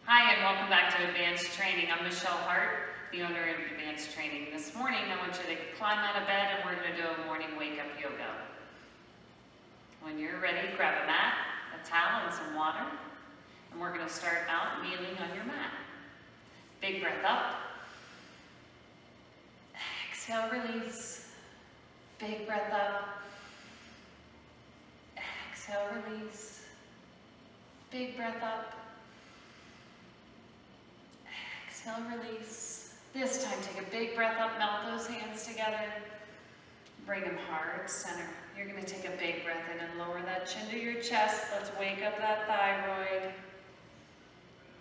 Hi, and welcome back to Advanced Training. I'm Michelle Hart, the owner of Advanced Training. This morning, I want you to climb out of bed and we're going to do a morning wake-up yoga. When you're ready, grab a mat, a towel, and some water. And we're going to start out kneeling on your mat. Big breath up. Exhale, release. Big breath up. Exhale, release. Big breath up. Exhale, release. This time, take a big breath up, melt those hands together. Bring them hard, center. You're going to take a big breath in and lower that chin to your chest. Let's wake up that thyroid.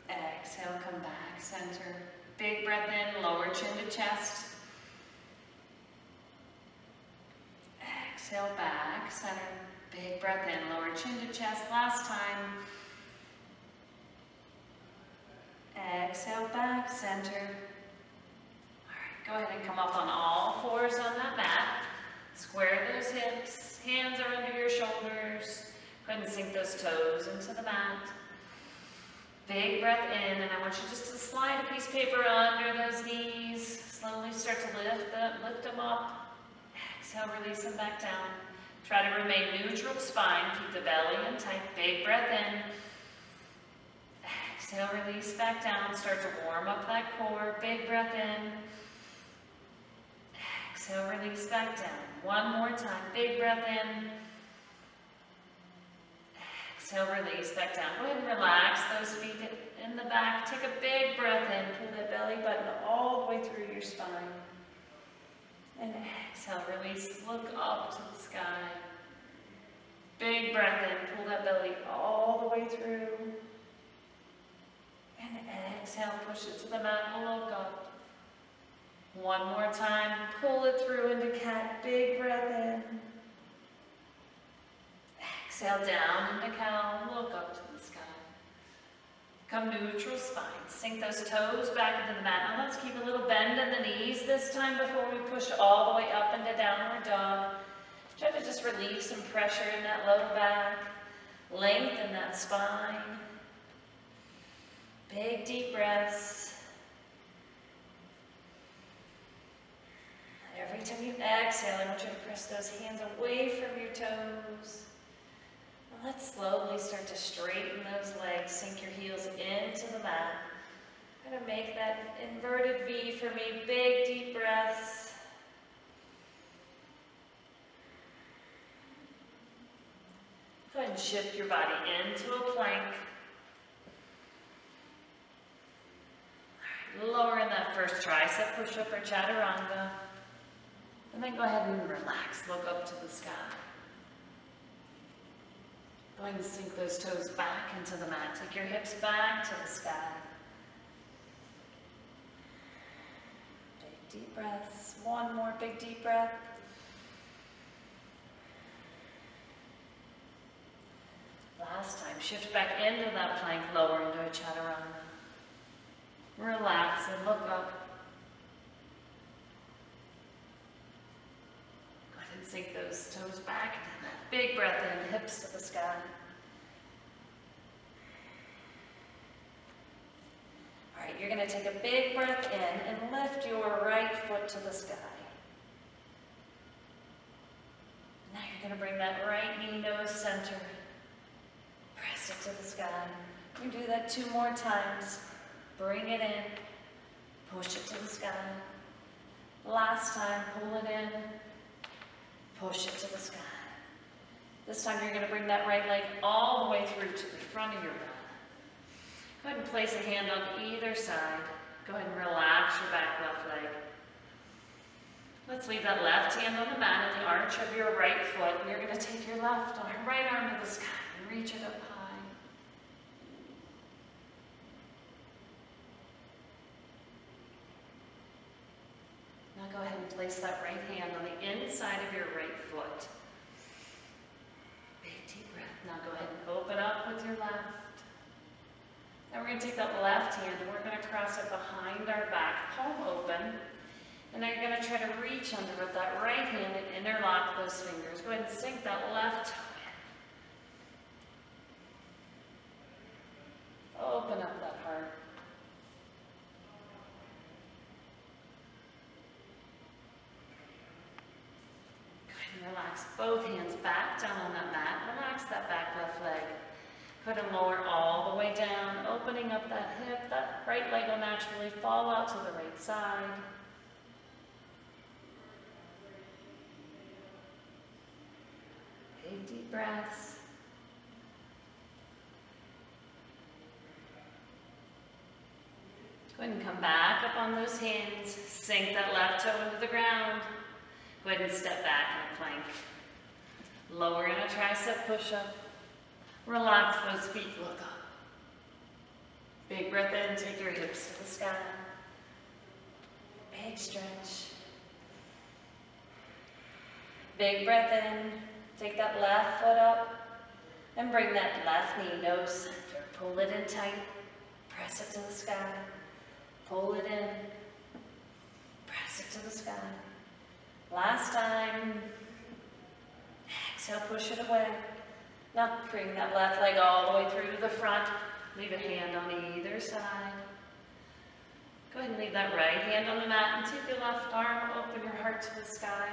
Exhale, come back, center. Big breath in, lower chin to chest. Exhale, back, center. Big breath in, lower chin to chest. Last time. Exhale, back, center. All right, go ahead and come up on all fours on that mat. Square those hips, hands are under your shoulders. Go ahead and sink those toes into the mat. Big breath in, and I want you just to slide a piece of paper under those knees. Slowly start to lift them up. Exhale, release them back down. Try to remain neutral spine. Keep the belly in tight. Big breath in. Exhale, release back down. Start to warm up that core. Big breath in. Exhale, release back down. One more time. Big breath in. Exhale, release back down. Go ahead and relax those feet in the back. Take a big breath in. Pull that belly button all the way through your spine. And exhale, release. Look up to the sky. Big breath in. Pull that belly all the way through. And exhale, push it to the mat and look up. One more time, pull it through into cat, big breath in. Exhale down into cow, look up to the sky. Come neutral spine, sink those toes back into the mat. Now let's keep a little bend in the knees this time before we push all the way up into downward dog. Try to just relieve some pressure in that low back, lengthen that spine. Big deep breaths. Every time you exhale, I want you to press those hands away from your toes. And let's slowly start to straighten those legs. Sink your heels into the mat. Try to make that inverted V for me. Big deep breaths. Go ahead and shift your body into a plank. Lower in that first tricep push-up or chaturanga. And then go ahead and relax. Look up to the sky. Go ahead and sink those toes back into the mat. Take your hips back to the sky. Big deep breaths. One more big deep breath. Last time, shift back into that plank, lower into a chaturanga. Relax and look up. Go ahead and sink those toes back into that big breath in, hips to the sky. All right, you're going to take a big breath in and lift your right foot to the sky. Now you're going to bring that right knee nose center. Press it to the sky. You do that 2 more times. Bring it in, push it to the sky. Last time, pull it in, push it to the sky. This time you're going to bring that right leg all the way through to the front of your mat. Go ahead and place a hand on either side. Go ahead and relax your back left leg. Let's leave that left hand on the mat in the arch of your right foot. And you're going to take your right arm to the sky and reach it up high. Now go ahead and place that right hand on the inside of your right foot. Big deep breath. Now go ahead and open up with your left. Now we're going to take that left hand and we're going to cross it behind our back, palm open. And now you're going to try to reach under with that right hand and interlock those fingers. Go ahead and sink that left toe in. Open up that heart. relax. Both hands back down on that mat. Relax that back left leg. Put them lower all the way down, opening up that hip. That right leg will naturally fall out to the right side. Big deep breaths. Go ahead and come back up on those hands. Sink that left toe into the ground. Go ahead and step back in a plank. Lower in a tricep push-up. Relax those feet, look up. Big breath in, take your hips to the sky. Big stretch. Big breath in, take that left foot up, and bring that left knee nose center. Pull it in tight, press it to the sky. Pull it in, press it to the sky. Last time. Exhale, push it away. Now bring that left leg all the way through to the front. Leave a hand on either side. Go ahead and leave that right hand on the mat and take your left arm, open your heart to the sky.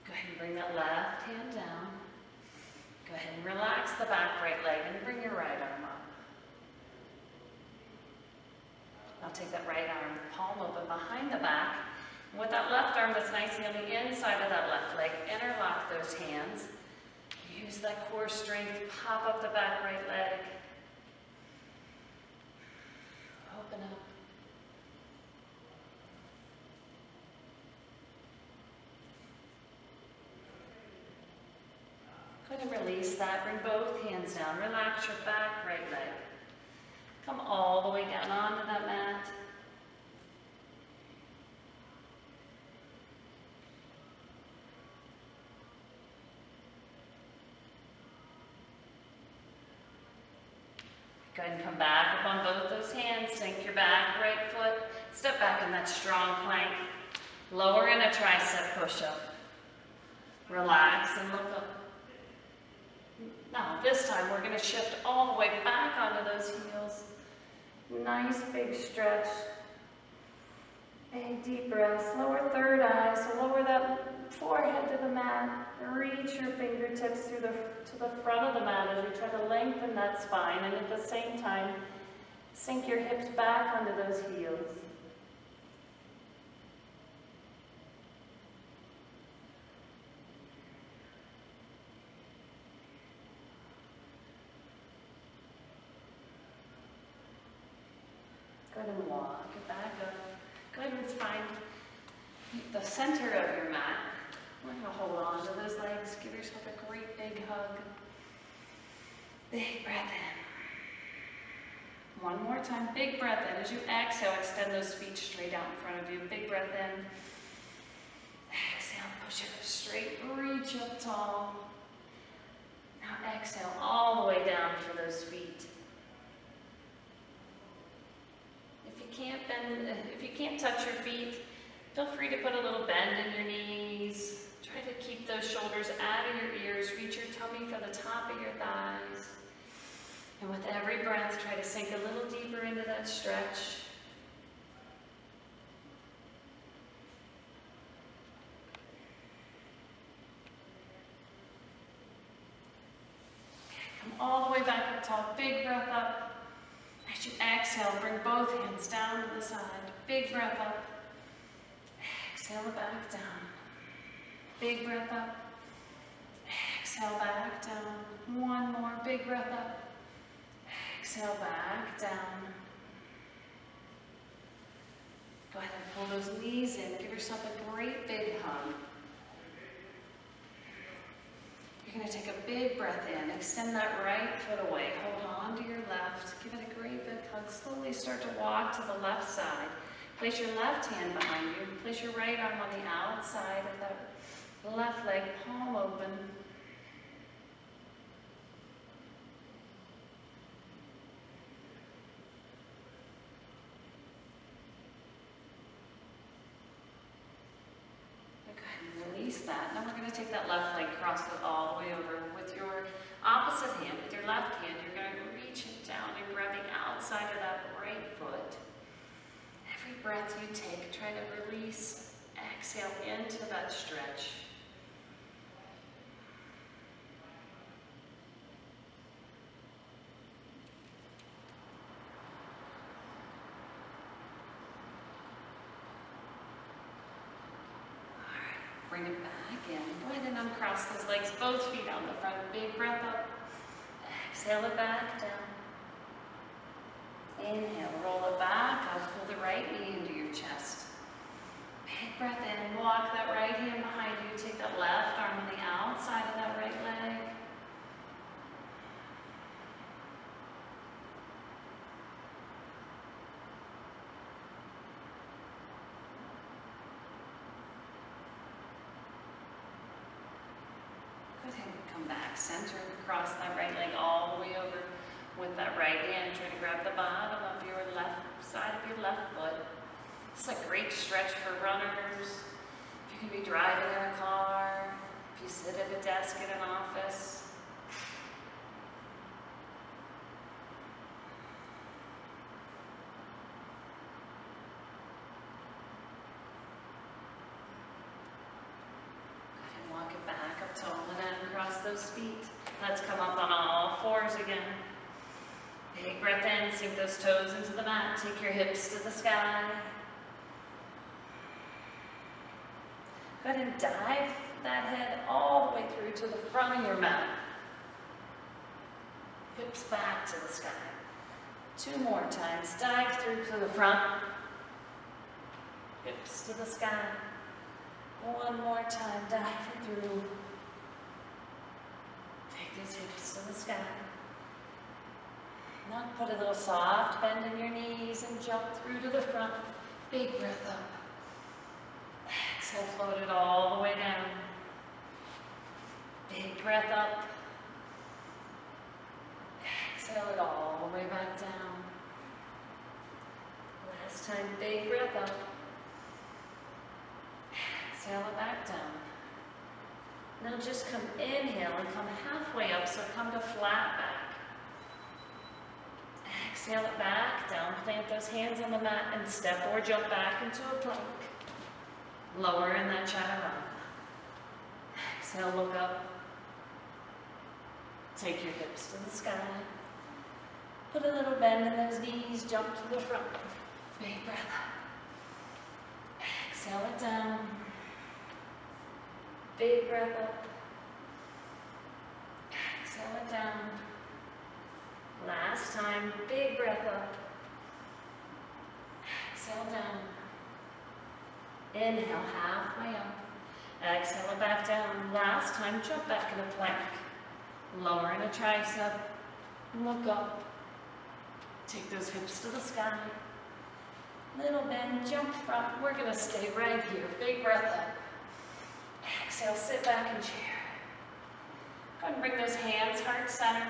Go ahead and bring that left hand down. Go ahead and relax the back right leg and bring your right arm up. Now take that right arm, palm open behind the back. And with that left arm that's nicely on the inside of that left leg, interlock those hands. Use that core strength, pop up the back right leg. Open up. Go ahead and release that. Bring both hands down. Relax your back right leg. Come all the way down onto that mat. Go ahead and come back up on both those hands. Sink your back right foot. Step back in that strong plank. Lower in a tricep push-up. Relax and look up. Now, this time we're going to shift all the way back onto those heels. Nice big stretch. Big deep breaths. Lower third eye, so lower that forehead to the mat. Reach your fingertips to the front of the mat as you try to lengthen that spine, and at the same time, sink your hips back onto those heels. Go ahead and walk it back up. Go ahead and find the center of your mat. We're going to hold on to those legs. Give yourself a great big hug. Big breath in. One more time. Big breath in. As you exhale, extend those feet straight out in front of you. Big breath in. Exhale, push it up straight. Reach up tall. Now exhale all the way down for those feet. If you can't touch your feet, feel free to put a little bend in your knees. Try to keep those shoulders out of your ears. Reach your tummy for the top of your thighs. And with every breath, try to sink a little deeper into that stretch. Come all the way back up tall. Big breath up. As you exhale, bring both hands down to the side. Big breath up. Exhale back down. Big breath up. Exhale back down. One more. Big breath up. Exhale back down. Go ahead and pull those knees in. Give yourself a great big hug. You're going to take a big breath in. Extend that right foot away. Hold on to your left. Give it a great big hug. Slowly start to walk to the left side. Place your left hand behind you. Place your right arm on the outside of that left leg, palm open. Release that. Now we're going to take that left leg, cross it all the way over. With your opposite hand, with your left hand, you're going to reach it down and grab the outside of that right foot. Every breath you take, try to release, exhale into that stretch. Bring it back in. Go ahead and uncross those legs, both feet out the front. Big breath up. Exhale it back down. Inhale, roll it back. I'll pull the right knee into your chest. Big breath in. Walk that right hand behind you. Take that left arm on the outside of that right leg. Come back, center, cross that right leg all the way over with that right hand. Try to grab the bottom of your left side of your left foot. It's a great stretch for runners. If you can be driving in a car, if you sit at a desk in an office. Walk it back up tall and then across those feet. Let's come up on all fours again. Big breath in, sink those toes into the mat. Take your hips to the sky. Go ahead and dive that head all the way through to the front of your mat. Hips back to the sky. 2 more times. Dive through to the front. Hips to the sky. 1 more time, dive through. Take those hips to the sky. Now put a little soft bend in your knees and jump through to the front. Big breath up. Exhale, float it all the way down. Big breath up. Exhale it all the way back down. Last time, big breath up. Exhale it back down. Now just come inhale and come halfway up, so come to flat back. Exhale it back down, plant those hands on the mat and step or jump back into a plank. Lower in that chaturanga. Exhale, look up. Take your hips to the sky. Put a little bend in those knees, jump to the front. Big breath up. Exhale it down. Big breath up. Exhale it down. Last time, big breath up. Exhale down. Inhale, halfway up. Exhale it back down. Last time, jump back in a plank. Lower in a tricep. Look up. Take those hips to the sky. Little bend, jump front. We're going to stay right here. Big breath up. Exhale, sit back in chair. Go ahead and bring those hands heart center.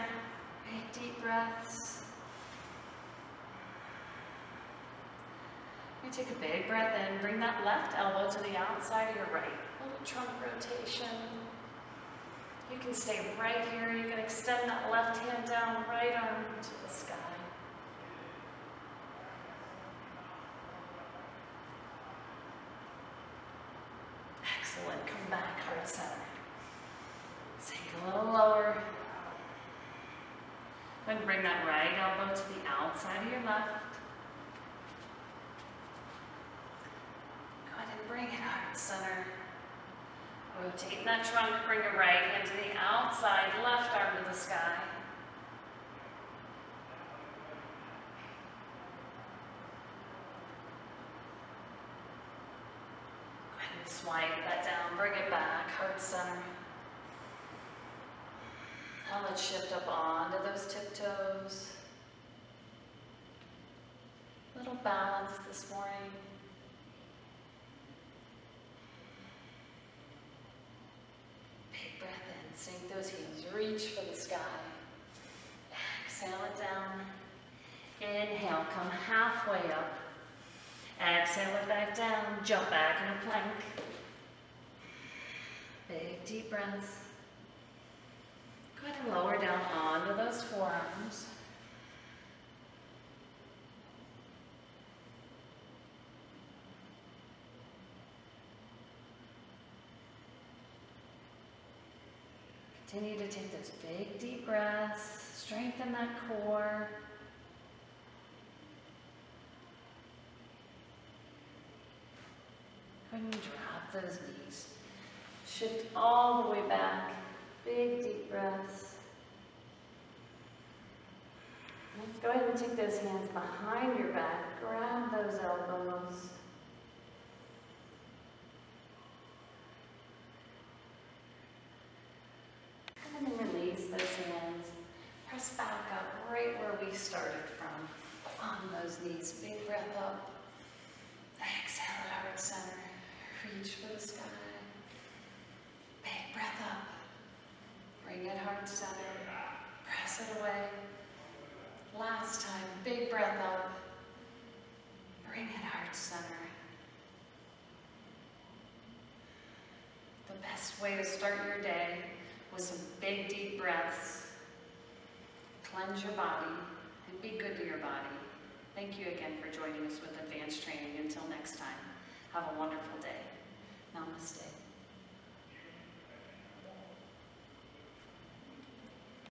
Big deep breaths. You take a big breath in. Bring that left elbow to the outside of your right. Little trunk rotation. You can stay right here. You can extend that left hand down, right arm to the sky. Excellent. Come back, heart center. Sink a little lower. Go ahead and bring that right elbow to the outside of your left. Go ahead and bring it heart center. Rotate that trunk, bring your right hand to the outside, left arm to the sky. Go ahead and swipe that down, bring it back, heart center. Now let's shift up onto those tiptoes. Little balance this morning. Big breath in, sink those heels, reach for the sky. Exhale it down. Inhale, come halfway up. Exhale it back down, jump back in a plank. Big deep breaths. Go ahead and lower down onto those forearms. Continue to take those big deep breaths, strengthen that core. Go ahead and drop those knees. Shift all the way back. Big deep breaths. Let's go ahead and take those hands behind your back. Grab those elbows. And then release those hands. Press back up right where we started from. On those knees. Big breath up. Exhale at heart center. Reach for the sky. Big breath up. Bring it heart center. Press it away. Last time. Big breath up. Bring it heart center. The best way to start your day with some big deep breaths. Cleanse your body and be good to your body. Thank you again for joining us with advanced training. Until next time, have a wonderful day. Namaste.